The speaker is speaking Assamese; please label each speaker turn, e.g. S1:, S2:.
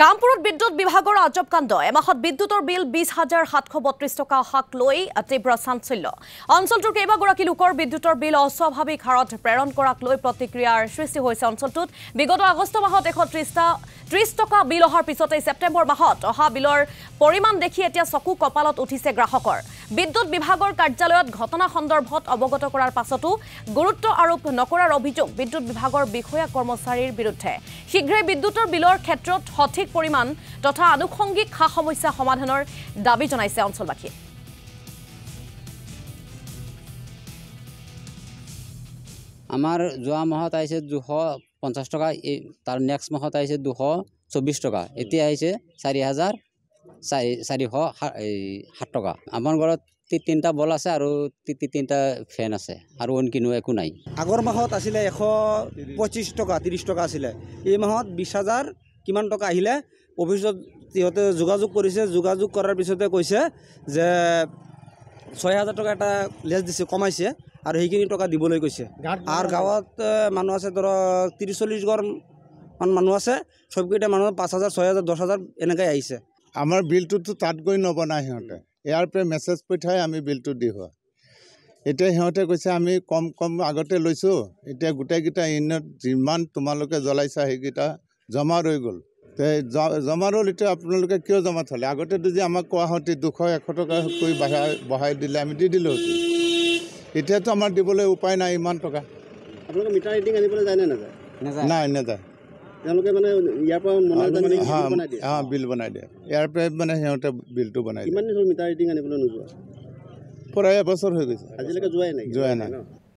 S1: কামপুৰত বিদ্যুৎ বিভাগৰ আজব কাণ্ড এমাহত বিদ্যুৎৰ বিল 20,732 টকা হাক লৈ তীব্ৰ চাঞ্চল্য অঞ্চলটোৰ কেইবাগৰাকী লোকৰ বিদ্যুৎৰ বিল অস্বাভাৱিক হাৰত প্ৰেৰণ কৰাক লৈ প্ৰতিক্ৰিয়াৰ সৃষ্টি হৈছে অঞ্চলটোত বিগত আগষ্ট মাহত 130 টকা বিল অহাৰ পিছতে সেপ্টেম্বৰ মাহত অহা বিলৰ পৰিমাণ দেখি এতিয়া চকু কপালত উঠিছে গ্ৰাহকৰ বিদ্যুৎ বিভাগৰ কাৰ্যালয়ত ঘটনা সন্দৰ্ভত অৱগত কৰাৰ পাছতো গুৰুত্ব আৰোপ নকৰাৰ অভিযোগ বিদ্যুৎ বিভাগৰ বিষয়া কৰ্মচাৰীৰ বিৰুদ্ধে শীঘ্ৰে বিদ্যুৎৰ বিলৰ ক্ষেত্ৰত সঠিক পৰিমাণ তথা আনুষংগিক খা সমস্যা সমাধানৰ দাবী জনাইছে অঞ্চলবাসীয়ে
S2: আমাৰ যোৱা মাহত আহিছে 250 টকা তাৰ নেক্সট মাহত আহিছে 224 টকা এতিয়া আহিছে 4,407 টকা আমাৰ ঘৰত তিনটা বল আছে আৰু তিনটা ফেন আছে আৰু অনকিনো একো নাই
S3: আগৰ মাহত আছিল 125 টকা 30 টকা আছিল এই মাহত 20,000 কিমান টকা আহিলে অফিসত ইহতে যোগাযোগ কৰিছে যোগাযোগ কৰাৰ পিছতে কৈছে যে 6,000 টকা এটা লেছ দিছে কমাইছে আৰু সেইখিনি টকা দিবলৈ কৈছে আৰু গাঁৱত মানুহ আছে ধৰ 30-40 ঘৰ মানুহ আছে সবকেইটা মানুহ 5,000 6,000 10,000 এনেকৈ আহিছে
S4: আমাৰ বিলটো তাত গৈ নবনাই সিহঁতে ইয়াৰ পৰা মেছেজ পঠাই আমি বিলটো দি হয় এতিয়া সিহঁতে কৈছে আমি কম আগতে লৈছোঁ এতিয়া গোটেইকেইটা ইউনিট যিমান তোমালোকে জ্বলাইছা সেইকেইটা জমা ৰৈ গ'ল জমা ৰ'ল এতিয়া আপোনালোকে কিয় জমা থ'লে আগতে যদি আমাক কোৱা হতে 200-100 টকা কৰি বঢ়াই দিলে আমি দি দিলোঁ এতিয়াতো আমাৰ দিবলৈ উপায় নাই ইমান টকা
S3: আপোনালোকে মিটাৰ ৰিডিং আনিবলৈ যায় নে নাযায়
S4: নাই নাযায়
S3: তেওঁলোকে মানে ইয়াৰ পৰা
S4: বিল বনাই দিয়ে ইয়াৰ পৰা মানে সিহঁতে বিলটো বনাই দিয়ে
S3: কিমান দিন মিটাৰ ৰিডিং আনিবলৈ নোযোৱা
S4: প্ৰায় এবছৰ হৈ গৈছে
S3: আজিলৈকে যোৱাই নাই